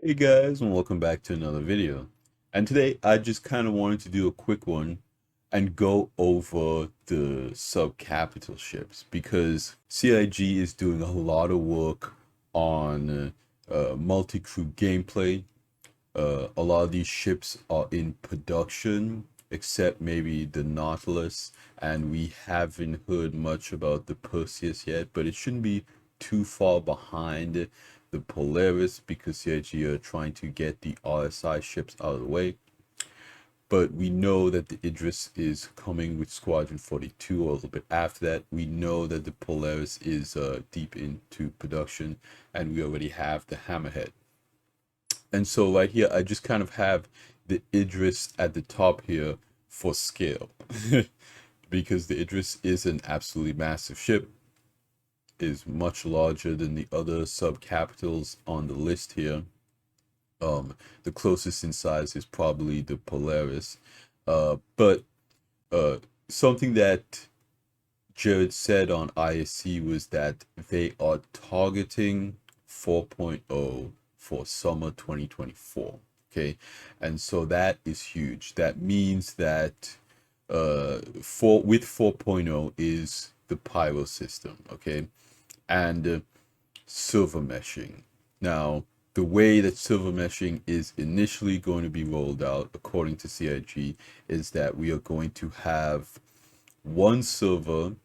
Hey guys, and welcome back to another video. And today I just kind of wanted to do a quick one and go over the sub-capital ships because CIG is doing a lot of work on multi-crew gameplay. A lot of these ships are in production, except maybe the Nautilus, and we haven't heard much about the Perseus yet, but it shouldn't be too far behind the Polaris because CIG are trying to get the RSI ships out of the way. But we know that the Idris is coming with Squadron 42 or a little bit after that. We know that the Polaris is deep into production, and we already have the Hammerhead. And so right here, I just kind of have the Idris at the top here for scale because the Idris is an absolutely massive ship, is much larger than the other sub-capitals on the list here. The closest in size is probably the Polaris. But something that Jared said on aUEC was that they are targeting 4.0 for summer 2024. Okay, and so that is huge. That means that with 4.0 is the pyro system. Okay, and silver meshing. Now, the way that silver meshing is initially going to be rolled out, according to CIG, is that we are going to have one silver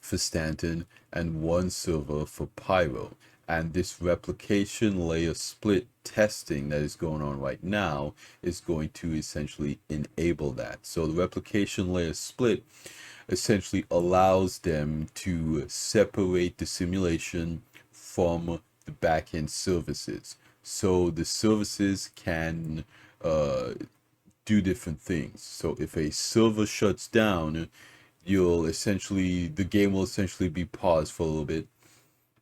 for Stanton and one silver for Pyro. And this replication layer split testing that is going on right now is going to essentially enable that. So the replication layer split essentially allows them to separate the simulation from the backend services. So the services can do different things. So if a server shuts down, the game will essentially be paused for a little bit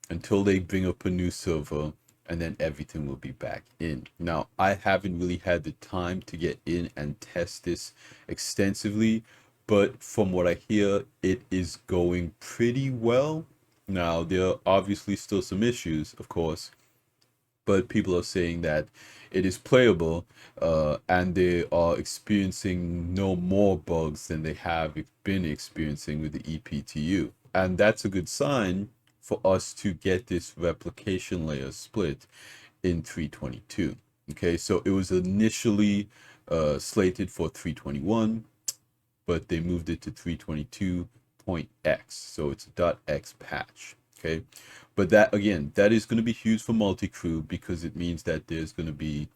until they bring up a new server, and then everything will be back in. Now, I haven't really had the time to get in and test this extensively, but from what I hear, it is going pretty well. Now, there are obviously still some issues, of course, but people are saying that it is playable, and they are experiencing no more bugs than they have been experiencing with the EPTU. And that's a good sign for us to get this replication layer split in 322. Okay, so it was initially slated for 321, but they moved it to 322.x. So it's a .x patch. Okay, but that again, that is going to be huge for multi-crew because it means that there's going to be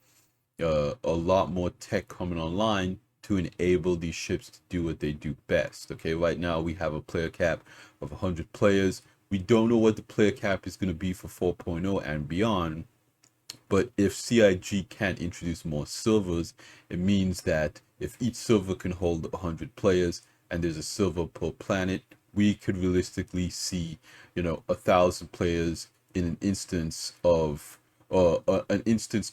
a lot more tech coming online to enable these ships to do what they do best. Okay, right now we have a player cap of 100 players. We don't know what the player cap is going to be for 4.0 and beyond, but if CIG can introduce more servers, it means that if each server can hold 100 players and there's a server per planet, we could realistically see, 1,000 players in an instance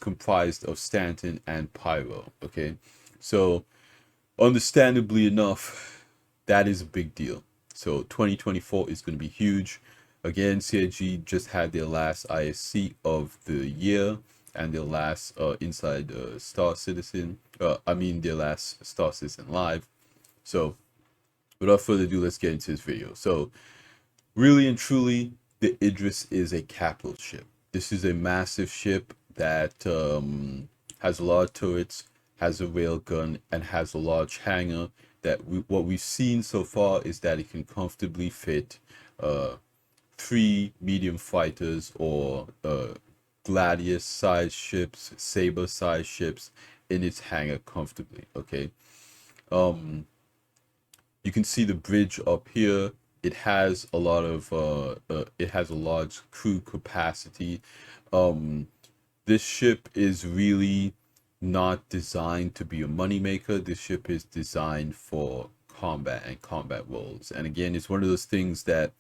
comprised of Stanton and Pyro. Okay, so understandably enough, that is a big deal. So 2024 is going to be huge. Again, CIG just had their last ISC of the year and their last inside Star Citizen. Their last Star Citizen Live. So without further ado, let's get into this video. So really and truly, the Idris is a capital ship. This is a massive ship that has a lot of turrets, has a railgun, and has a large hangar. What we've seen so far is that it can comfortably fit 3 medium fighters or Gladius size ships, Saber size ships in its hangar comfortably. Okay. You can see the bridge up here. It has a lot of it has a large crew capacity. This ship is really not designed to be a moneymaker. This ship is designed for combat and combat roles. And again, it's one of those things that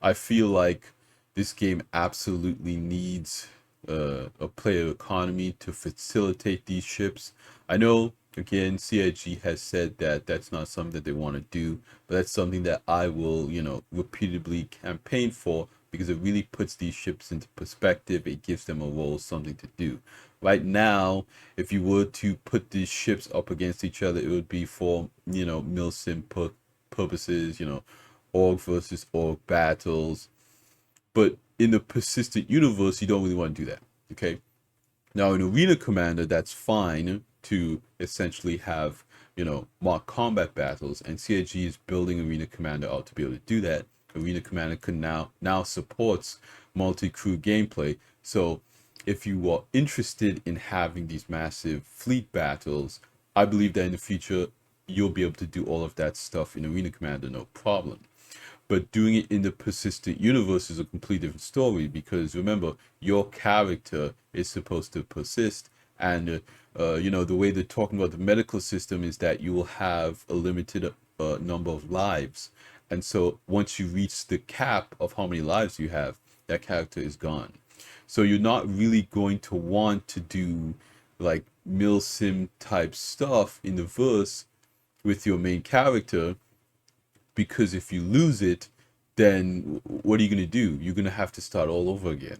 I feel like this game absolutely needs a player economy to facilitate these ships. I know, again, CIG has said that that's not something that they want to do, but that's something that I will, repeatedly campaign for because it really puts these ships into perspective. It gives them a role, something to do. Right now, if you were to put these ships up against each other, it would be for, milsim purposes, org versus org battles. But in the persistent universe, you don't really want to do that. Okay. Now in Arena Commander, that's fine to essentially have, mock combat battles, and CIG is building Arena Commander out to be able to do that. Arena Commander can now supports multi-crew gameplay. So if you are interested in having these massive fleet battles, I believe that in the future you'll be able to do all of that stuff in Arena Commander, no problem. But doing it in the persistent universe is a completely different story, because remember, your character is supposed to persist. And, the way they're talking about the medical system is that you will have a limited number of lives. And so once you reach the cap of how many lives you have, that character is gone. So you're not really going to want to do like milsim type stuff in the verse with your main character, because if you lose it, then what are you going to do? You're going to have to start all over again.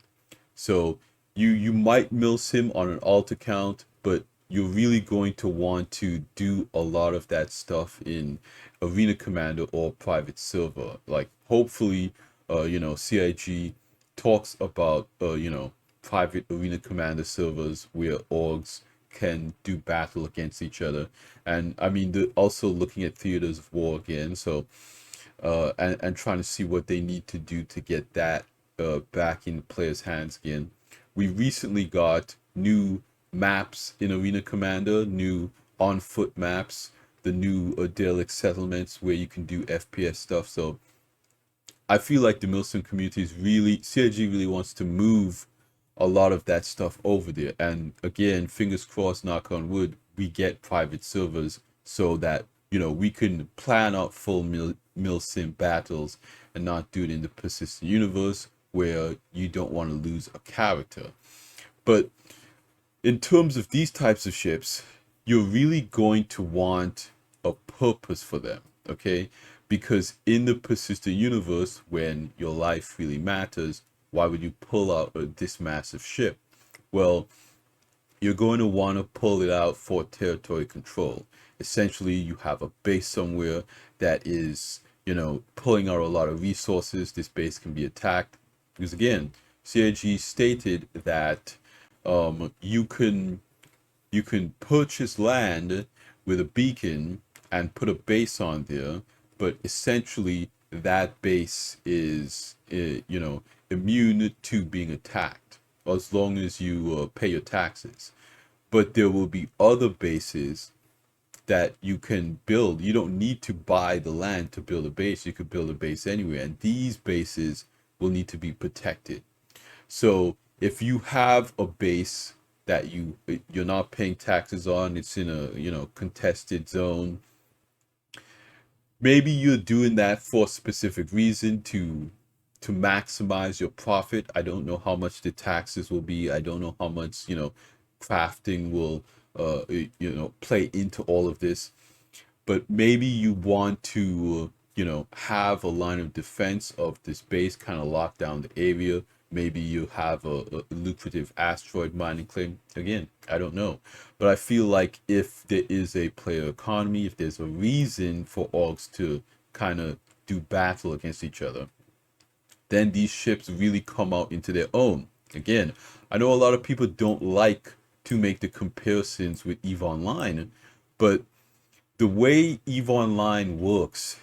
So you might milsim on an alt account, but you're really going to want to do a lot of that stuff in Arena Commander or private server. Like hopefully, CIG talks about private Arena Commander servers where orgs can do battle against each other. And I mean, they're also looking at theaters of war again. So and trying to see what they need to do to get that back in players' hands again. We recently got new maps in Arena Commander, new on foot maps, the new idyllic settlements where you can do FPS stuff. So I feel like the milsim community is really, CIG really wants to move a lot of that stuff over there. And again, fingers crossed, knock on wood, we get private servers so that, we can plan out full milsim battles and not do it in the persistent universe where you don't want to lose a character. But in terms of these types of ships, you're really going to want a purpose for them, okay? Because in the persistent universe, when your life really matters, why would you pull out this massive ship? Well, you're going to want to pull it out for territory control. Essentially, you have a base somewhere that is, pulling out a lot of resources. This base can be attacked. Because again, CIG stated that you can purchase land with a beacon and put a base on there, but essentially that base is immune to being attacked as long as you pay your taxes. But there will be other bases that you can build. You don't need to buy the land to build a base. You could build a base anywhere, and these bases will need to be protected. So if you have a base that you're not paying taxes on, it's in a contested zone, maybe you're doing that for a specific reason to maximize your profit. I don't know how much the taxes will be. I don't know how much crafting will play into all of this. But maybe you want to have a line of defense of this base, kind of lock down the area. Maybe you have a lucrative asteroid mining claim. Again, I don't know. But I feel like if there is a player economy, if there's a reason for orgs to kind of do battle against each other, then these ships really come out into their own. Again, I know a lot of people don't like to make the comparisons with EVE Online, but the way EVE Online works,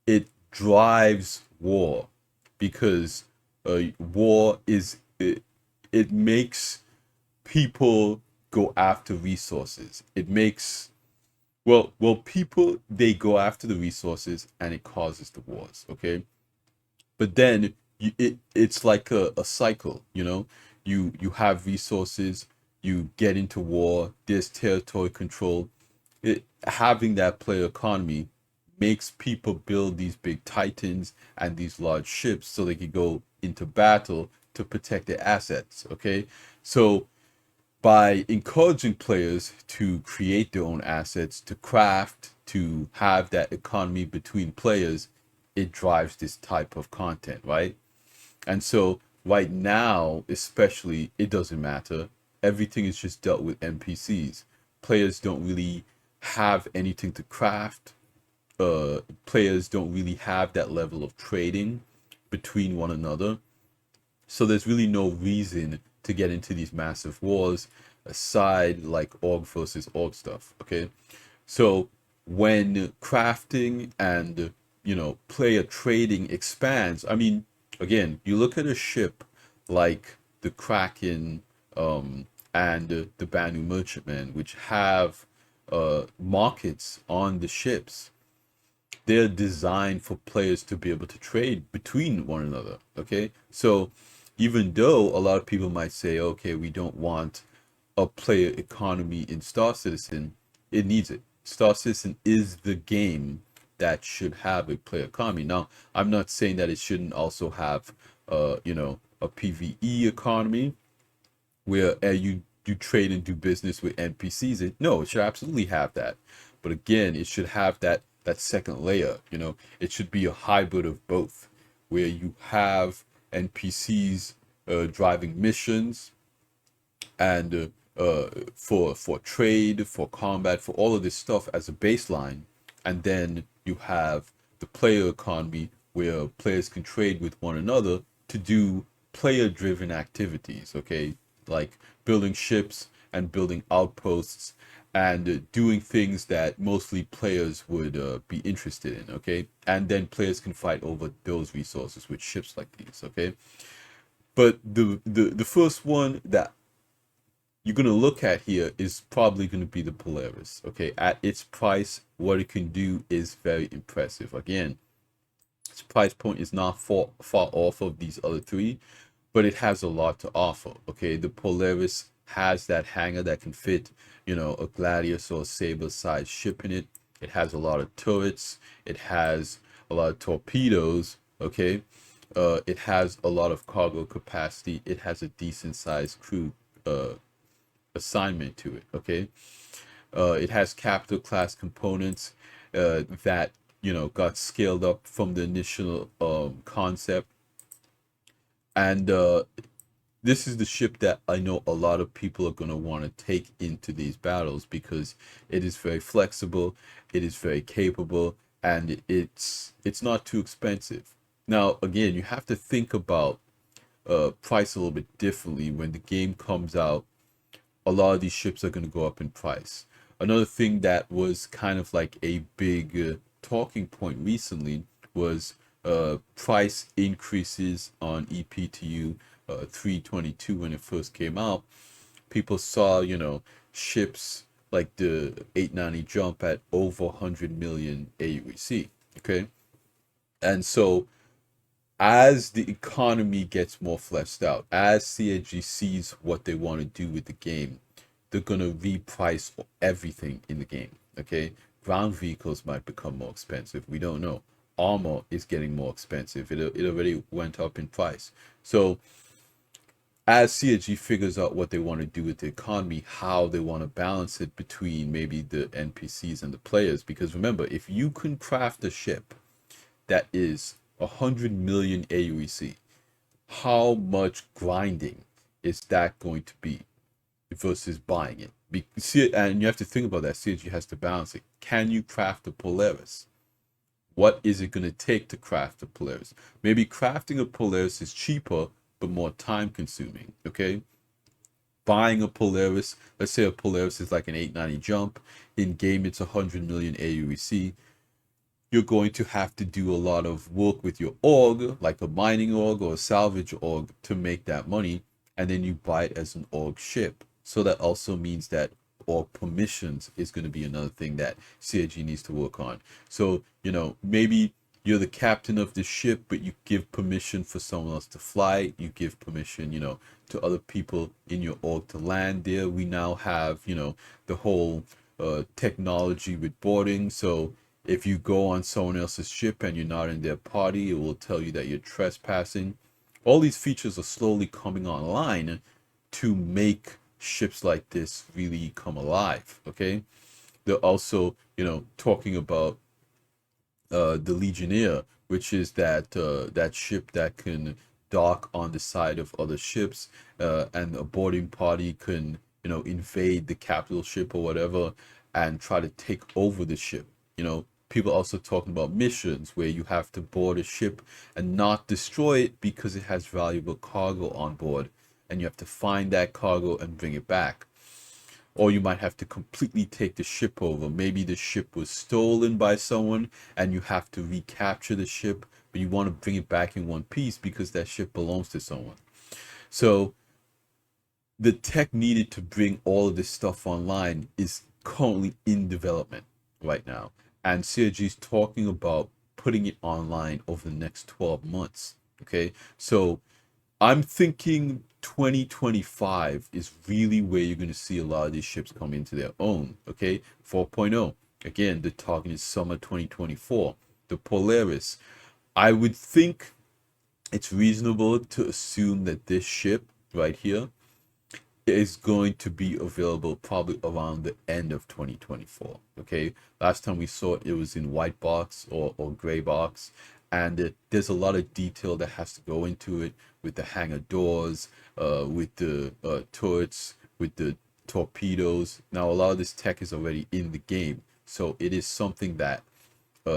it drives war, because war is it makes people go after resources. It makes well people, they go after the resources and it causes the wars, okay? But then it's like a cycle, you have resources, you get into war, there's territory control. Having that player economy makes people build these big titans and these large ships so they can go into battle to protect their assets, okay? So by encouraging players to create their own assets, to craft, to have that economy between players, it drives this type of content, right? And so right now, especially, it doesn't matter. Everything is just dealt with NPCs. Players don't really have anything to craft. Players don't really have that level of trading between one another. So there's really no reason to get into these massive wars aside like org versus org stuff. Okay. So when crafting and player trading expands, I mean, again, you look at a ship like the Kraken and the Banu Merchantman, which have markets on the ships. They're designed for players to be able to trade between one another. Okay, so even though a lot of people might say, okay, we don't want a player economy in Star Citizen, it needs it. Star Citizen is the game that should have a player economy. Now, I'm not saying that it shouldn't also have, a PVE economy where you trade and do business with NPCs. No, it should absolutely have that. But again, it should have that second layer. It should be a hybrid of both, where you have NPCs driving missions and for trade, for combat, for all of this stuff as a baseline, and then you have the player economy where players can trade with one another to do player-driven activities. Okay, like building ships and building outposts and doing things that mostly players would be interested in. Okay, and then players can fight over those resources with ships like these. Okay, but the first one that you're going to look at here is probably going to be the Polaris. Okay, at its price, what it can do is very impressive. Again, its price point is not far off of these other three, but it has a lot to offer. Okay, the Polaris has that hangar that can fit, a Gladius or a Saber sized ship in it. It has a lot of turrets. It has a lot of torpedoes. Okay, it has a lot of cargo capacity. It has a decent sized crew assignment to it. Okay, it has capital class components that got scaled up from the initial concept, and this is the ship that I know a lot of people are going to want to take into these battles because it is very flexible, it is very capable, and it's not too expensive. Now, again, you have to think about price a little bit differently when the game comes out. A lot of these ships are going to go up in price. Another thing that was kind of like a big talking point recently was price increases on EPTU 322 when it first came out. People saw, ships like the 890 jump at over 100 million aUEC. Okay. And so as the economy gets more fleshed out, as CIG sees what they want to do with the game, they're gonna reprice everything in the game. Okay, ground vehicles might become more expensive. We don't know. Armor is getting more expensive. It already went up in price. So as CIG figures out what they want to do with the economy, how they want to balance it between maybe the NPCs and the players, because remember, if you can craft a ship that is 100 million aUEC, how much grinding is that going to be versus buying it? And you have to think about that. CIG has to balance it. Can you craft a Polaris? What is it going to take to craft a Polaris? Maybe crafting a Polaris is cheaper but more time consuming. Okay, buying a Polaris, let's say a Polaris is like an 890 jump, in game it's 100 million aUEC. You're going to have to do a lot of work with your org, like a mining org or a salvage org, to make that money, and then you buy it as an org ship. So that also means that org permissions is going to be another thing that CIG needs to work on. So, maybe you're the captain of the ship, but you give permission for someone else to fly. You give permission, to other people in your org to land there. We now have, the whole technology with boarding. So if you go on someone else's ship and you're not in their party, it will tell you that you're trespassing. All these features are slowly coming online to make ships like this really come alive. Okay, they're also talking about the Legionnaire, which is that ship that can dock on the side of other ships, and a boarding party can, invade the capital ship or whatever and try to take over the ship. People also talking about missions where you have to board a ship and not destroy it because it has valuable cargo on board, and you have to find that cargo and bring it back. Or you might have to completely take the ship over. Maybe the ship was stolen by someone and you have to recapture the ship, but you want to bring it back in one piece because that ship belongs to someone. So the tech needed to bring all of this stuff online is currently in development right now. And CIG is talking about putting it online over the next 12 months. Okay. So I'm thinking 2025 is really where you're going to see a lot of these ships come into their own. Okay. 4.0. Again, the target is summer 2024. The Polaris. I would think it's reasonable to assume that this ship right here is going to be available probably around the end of 2024. Okay, last time we saw it, it was in white box or gray box, and there's a lot of detail that has to go into it with the hangar doors, with the turrets, with the torpedoes. Now a lot of this tech is already in the game, so it is something that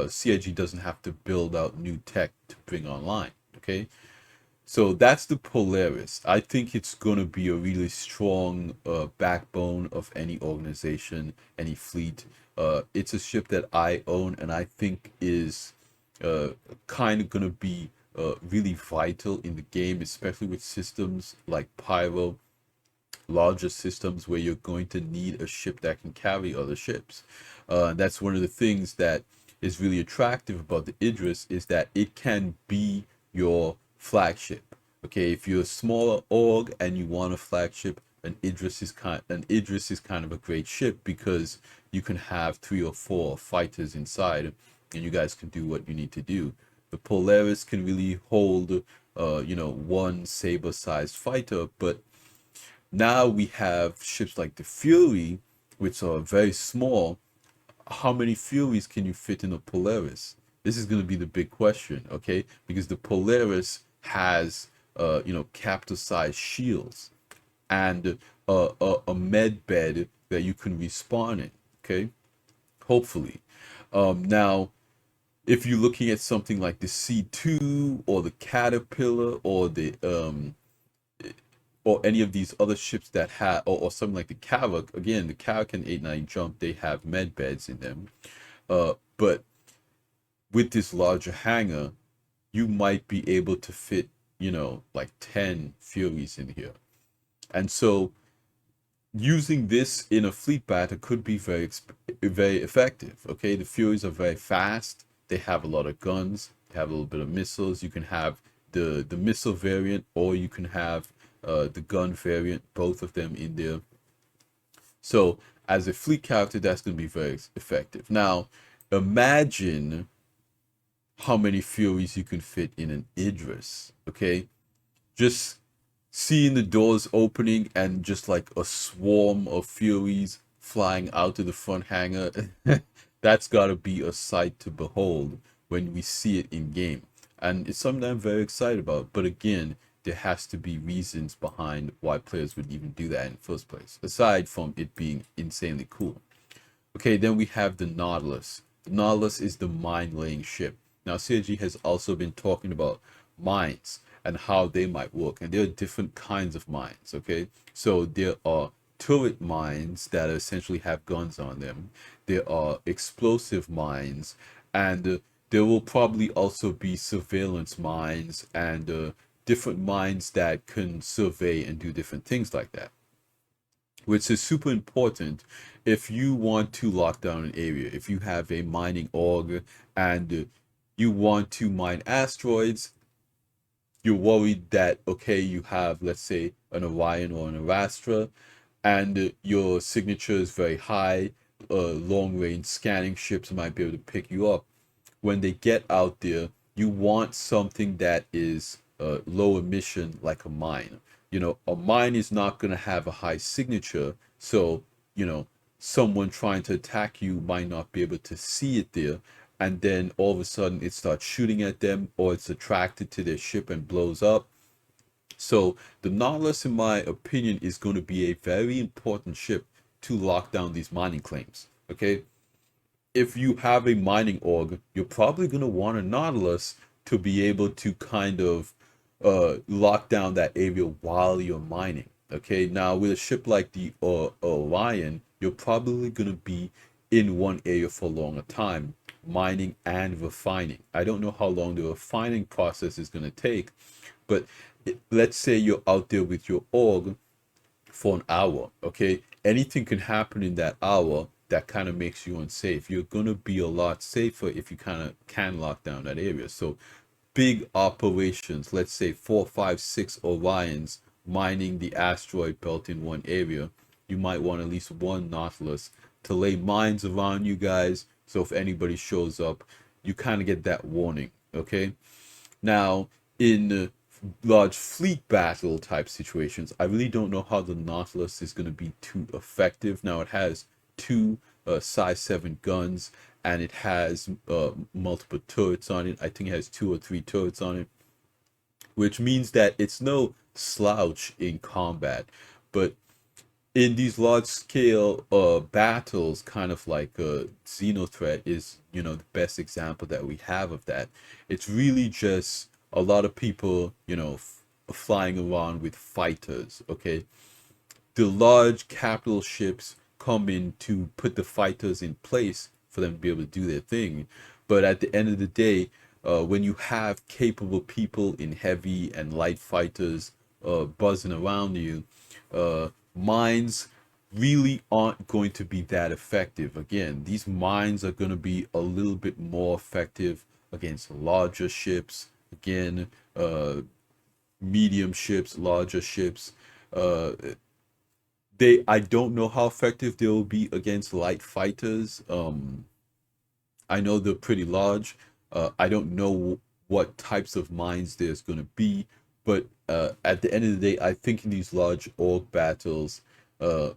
CIG doesn't have to build out new tech to bring online. Okay, so that's the Polaris. I think it's going to be a really strong backbone of any organization, any fleet. It's a ship that I own and I think is kind of going to be really vital in the game, especially with systems like Pyro, larger systems where you're going to need a ship that can carry other ships. That's one of the things that is really attractive about the Idris, is that it can be your flagship. Okay, if you're a smaller org and you want a flagship, an Idris is kind of a great ship because you can have 3 or 4 fighters inside and you guys can do what you need to do. The Polaris can really hold one saber sized fighter, but now we have ships like the Fury, which are very small. How many Furies can you fit in a Polaris? This is going to be the big question, okay? Because the Polaris has, capital-sized shields and a med bed that you can respawn in, okay? Hopefully. Now, if you're looking at something like the C2 or the Caterpillar or the or any of these other ships that have, or something like the Kavak, again, the Kavak and 8-9 jump, they have med beds in them. But with this larger hangar, you might be able to fit, like 10 Furies in here. And so using this in a fleet battle could be very effective. Okay, the Furies are very fast. They have a lot of guns. They have a little bit of missiles. You can have the missile variant, or you can have the gun variant, both of them in there. So as a fleet character, that's going to be very effective. Now, imagine how many Furies you can fit in an Idris. Okay, just seeing the doors opening and just like a swarm of Furies flying out of the front hangar, that's got to be a sight to behold when we see it in game. And it's something I'm very excited about. But again, there has to be reasons behind why players would even do that in the first place, aside from it being insanely cool. Okay, then we have the Nautilus. The Nautilus is the mine-laying ship. Now, CIG has also been talking about mines and how they might work. And there are different kinds of mines, okay? So there are turret mines that essentially have guns on them. There are explosive mines. And there will probably also be surveillance mines and different mines that can survey and do different things like that, which is super important if you want to lock down an area. If you have a mining org and you want to mine asteroids, you're worried that, okay, you have, let's say, an Orion or an Arastra, and your signature is very high, long-range scanning ships might be able to pick you up. When they get out there, you want something that is low emission, like a mine. A mine is not going to have a high signature, so someone trying to attack you might not be able to see it there, and then all of a sudden it starts shooting at them, or it's attracted to their ship and blows up. So the Nautilus, in my opinion, is going to be a very important ship to lock down these mining claims. Okay, if you have a mining org, you're probably going to want a Nautilus to be able to kind of lock down that area while you're mining. Okay, now with a ship like the Orion, you're probably going to be in one area for a longer time, mining and refining. I don't know how long the refining process is going to take, but let's say you're out there with your org for an hour. Okay, anything can happen in that hour that kind of makes you unsafe. You're going to be a lot safer if you kind of can lock down that area. So big operations, let's say 4, 5, 6 Orions mining the asteroid belt in one area, you might want at least one Nautilus to lay mines around you guys, so if anybody shows up, you kind of get that warning. Okay, now in large fleet battle type situations, I really don't know how the Nautilus is going to be too effective. Now it has two size 7 guns, and it has multiple turrets on it. I think it has 2 or 3 turrets on it, which means that it's no slouch in combat. But in these large scale battles, kind of like Xenothreat is, the best example that we have of that. It's really just a lot of people, flying around with fighters. Okay, the large capital ships come in to put the fighters in place for them to be able to do their thing. But at the end of the day, when you have capable people in heavy and light fighters buzzing around you, mines really aren't going to be that effective. Again, these mines are going to be a little bit more effective against larger ships. Again, medium ships, larger ships. Uh, I don't know how effective they will be against light fighters. I know they're pretty large. I don't know what types of mines there's going to be, but at the end of the day, I think in these large org battles,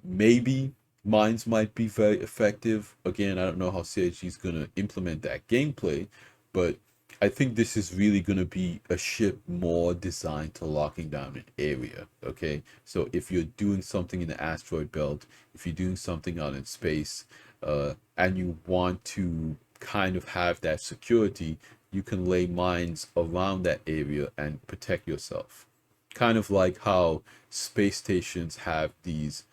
maybe mines might be very effective. Again, I don't know how CIG is going to implement that gameplay, but I think this is really going to be a ship more designed to locking down an area. Okay, so if you're doing something in the asteroid belt, if you're doing something out in space, and you want to kind of have that security, you can lay mines around that area and protect yourself. Kind of like how space stations have these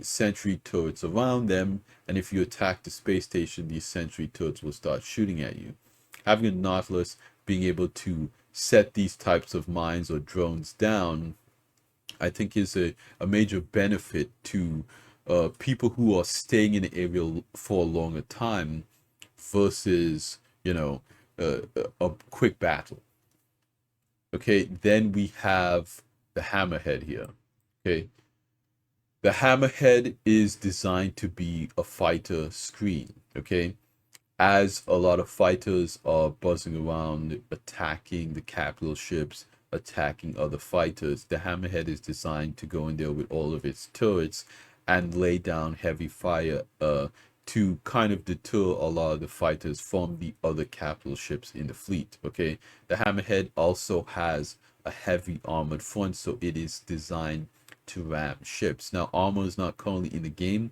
sentry turrets around them, and if you attack the space station, these sentry turrets will start shooting at you. Having a Nautilus being able to set these types of mines or drones down, I think is a major benefit to people who are staying in the area for a longer time versus, a quick battle. Okay, then we have the Hammerhead here. Okay, the Hammerhead is designed to be a fighter screen. Okay, as a lot of fighters are buzzing around, attacking the capital ships, attacking other fighters, the Hammerhead is designed to go in there with all of its turrets and lay down heavy fire to kind of deter a lot of the fighters from the other capital ships in the fleet. Okay, the Hammerhead also has a heavy armored front, so it is designed to ram ships. Now, armor is not currently in the game,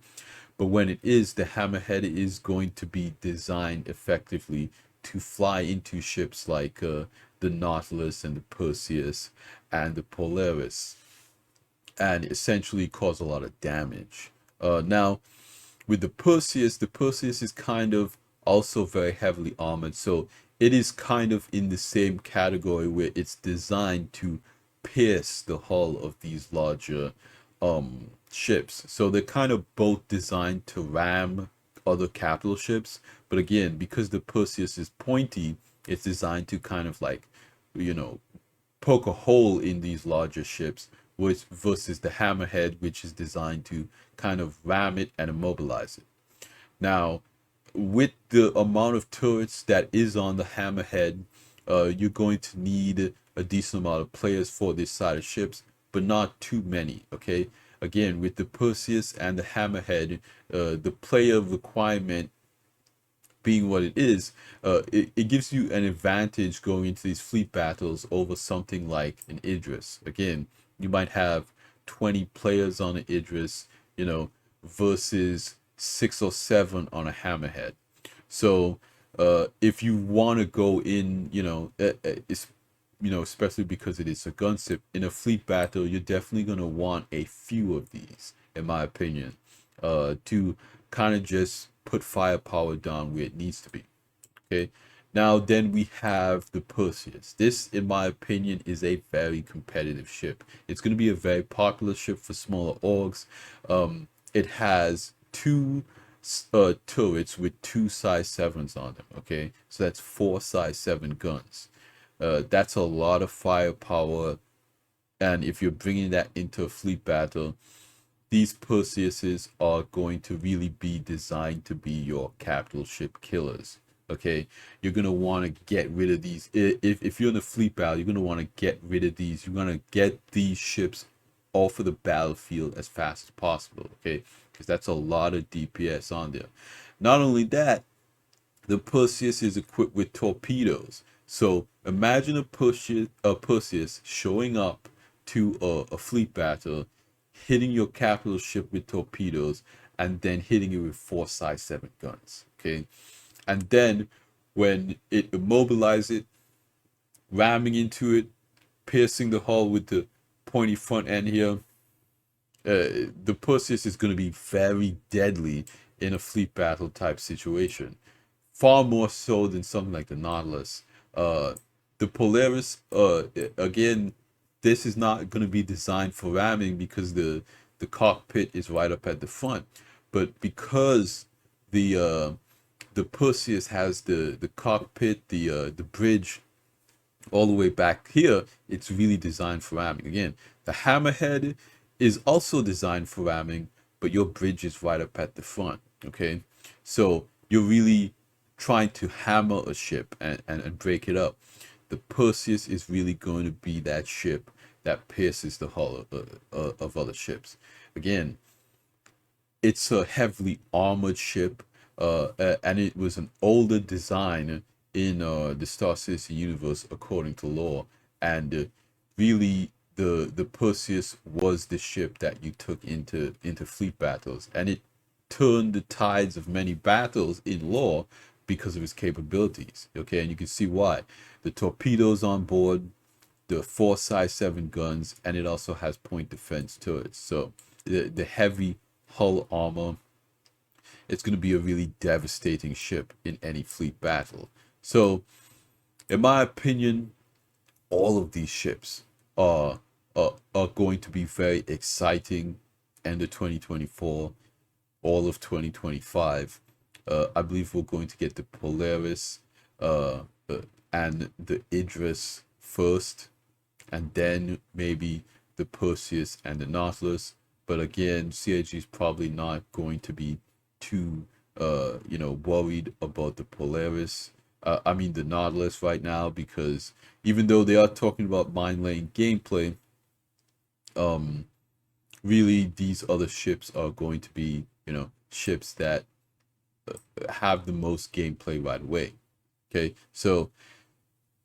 but when it is, the Hammerhead is going to be designed effectively to fly into ships like the Nautilus and the Perseus and the Polaris, and essentially cause a lot of damage. Now, with the Perseus is kind of also very heavily armored, so it is kind of in the same category where it's designed to pierce the hull of these larger ships. So they're kind of both designed to ram other capital ships, but again, because the Perseus is pointy, it's designed to kind of like, poke a hole in these larger ships, which versus the Hammerhead, which is designed to kind of ram it and immobilize it. Now, with the amount of turrets that is on the Hammerhead, you're going to need a decent amount of players for this side of ships, but not too many. Okay, again, with the Perseus and the Hammerhead, the player requirement being what it is, it gives you an advantage going into these fleet battles over something like an Idris. Again, you might have 20 players on an Idris, versus 6 or 7 on a Hammerhead. So if you want to go in, it's, especially because it is a gunship in a fleet battle, you're definitely going to want a few of these, in my opinion, to kind of just put firepower down where it needs to be. Okay. Now then we have the Perseus. This, in my opinion, is a very competitive ship. It's going to be a very popular ship for smaller orgs. It has two turrets with 2 size 7s on them. Okay, so that's 4 size 7 guns. That's a lot of firepower, and if you're bringing that into a fleet battle, these Perseuses are going to really be designed to be your capital ship killers. Okay, you're gonna want to get rid of these. If you're in a fleet battle, you're gonna want to get rid of these. You're gonna get these ships off of the battlefield as fast as possible. Okay, because that's a lot of DPS on there. Not only that, the Perseus is equipped with torpedoes. So imagine a Perseus showing up to a fleet battle, hitting your capital ship with torpedoes, and then hitting it with 4 size 7 guns. Okay, and then when it immobilizes it, ramming into it, piercing the hull with the pointy front end here, the Perseus is going to be very deadly in a fleet battle type situation, far more so than something like the Nautilus. The Polaris, again, this is not going to be designed for ramming because the cockpit is right up at the front, but because the Perseus has the cockpit, the bridge all the way back here, it's really designed for ramming. Again, the Hammerhead is also designed for ramming, but your bridge is right up at the front. Okay, so you're really trying to hammer a ship and break it up. The Perseus is really going to be that ship that pierces the hull of other ships. Again, it's a heavily armored ship, and it was an older design in the Star Citizen universe according to lore, and really the Perseus was the ship that you took into fleet battles, and it turned the tides of many battles in lore because of its capabilities. Okay, and you can see why. The torpedoes on board, the 4 size 7 guns, and it also has point defense turrets. So the heavy hull armor, it's going to be a really devastating ship in any fleet battle. So in my opinion, all of these ships are going to be very exciting end of 2024, all of 2025. I believe we're going to get the Polaris and the Idris first, and then maybe the Perseus and the Nautilus. But again, CIG is probably not going to be too worried about the Polaris. The Nautilus right now, because even though they are talking about mine lane gameplay, really these other ships are going to be, ships that have the most gameplay right away. Okay, so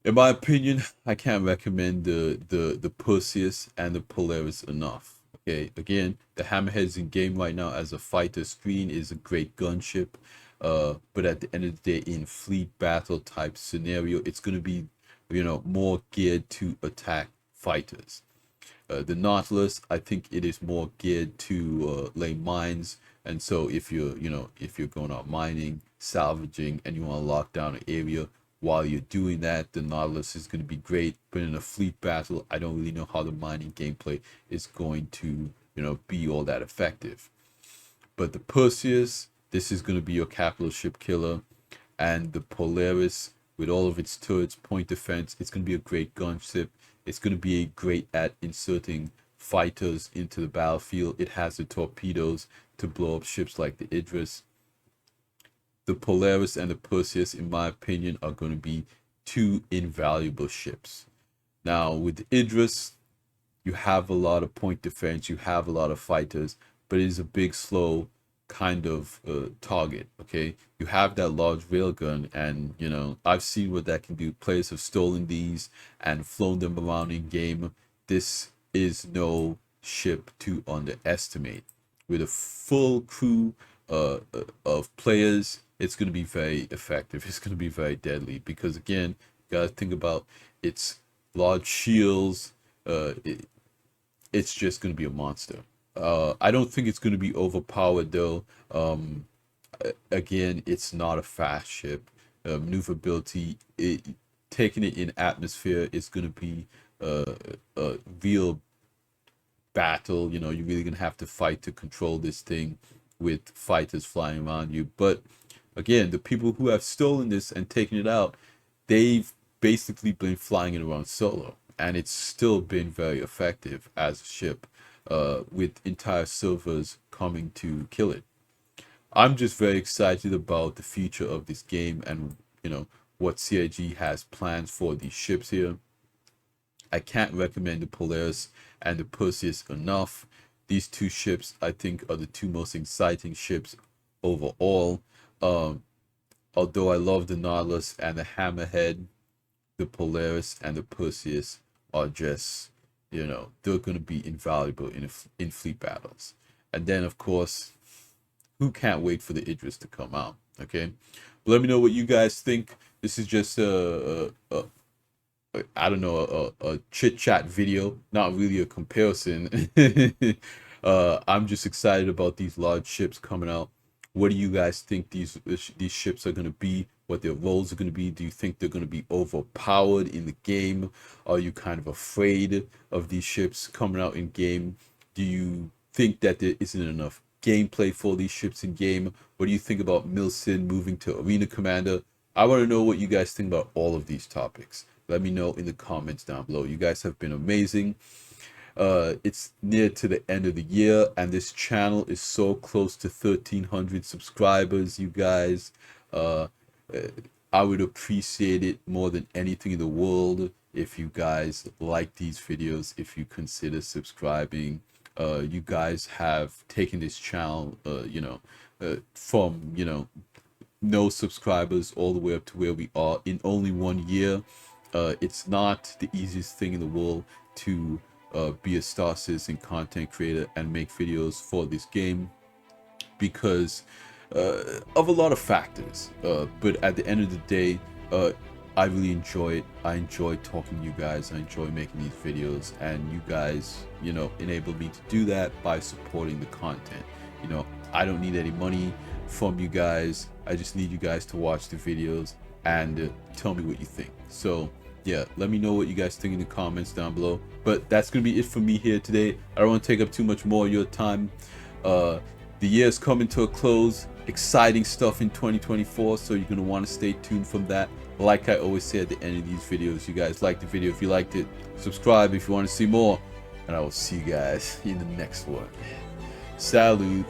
in my opinion, I can't recommend the Perseus and the Polaris enough. Okay, again, the Hammerhead's in game right now as a fighter screen, is a great gunship. But at the end of the day, in fleet battle type scenario, it's going to be, more geared to attack fighters. The Nautilus, I think it is more geared to lay mines. And so if you're going out mining, salvaging, and you want to lock down an area while you're doing that, the Nautilus is going to be great. But in a fleet battle, I don't really know how the mining gameplay is going to, be all that effective. But the Perseus, this is going to be your capital ship killer. And the Polaris, with all of its turrets, point defense, it's going to be a great gunship. It's going to be great at inserting fighters into the battlefield. It has the torpedoes to blow up ships like the Idris. The Polaris and the Perseus, in my opinion, are going to be two invaluable ships. Now, with the Idris, you have a lot of point defense, you have a lot of fighters, but it is a big, slow kind of target. Okay, you have that large railgun, and you know, I've seen what that can do. Players have stolen these and flown them around in game. This is no ship to underestimate. With a full crew of players, it's going to be very effective. It's going to be very deadly because, again, you got to think about its large shields. It's just going to be a monster. I don't think it's going to be overpowered though. Again, it's not a fast ship. Maneuverability, taking it in atmosphere is going to be a real battle. You know, you're really going to have to fight to control this thing with fighters flying around you. But again, the people who have stolen this and taken it out, they've basically been flying it around solo, and it's still been very effective as a ship, with entire servers coming to kill it. I'm just very excited about the future of this game, and you know what CIG has plans for these ships here. I can't recommend the Polaris and the Perseus enough. These two ships, I think, are the two most exciting ships overall. Although I love the Nautilus and the Hammerhead, the Polaris and the Perseus are just, you know, they're going to be invaluable in fleet battles. And then, of course, who can't wait for the Idris to come out? Okay, but let me know what you guys think. This is just I don't know, a chit chat video, not really a comparison. I'm just excited about these large ships coming out. What do you guys think these ships are going to be? What their roles are going to be? Do you think they're going to be overpowered in the game? Are you kind of afraid of these ships coming out in game? Do you think that there isn't enough gameplay for these ships in game? What do you think about Milson moving to Arena Commander? I want to know what you guys think about all of these topics. Let me know in the comments down below. You guys have been amazing. It's near to the end of the year, and this channel is so close to 1,300 subscribers, you guys. I would appreciate it more than anything in the world if you guys like these videos, if you consider subscribing. You guys have taken this channel, from, no subscribers all the way up to where we are in only 1 year. It's not the easiest thing in the world to be a Star Citizen content creator and make videos for this game because of a lot of factors. But at the end of the day, I really enjoy it. I enjoy talking to you guys. I enjoy making these videos, and you guys, enable me to do that by supporting the content. I don't need any money from you guys. I just need you guys to watch the videos and tell me what you think. So yeah, let me know what you guys think in the comments down below. But that's gonna be it for me here today. I don't want to take up too much more of your time. The year's coming to a close. Exciting stuff in 2024, so you're gonna want to stay tuned from that. Like I always say at the end of these videos, you guys like the video. If you liked it, subscribe if you want to see more, and I will see you guys in the next one. Salute.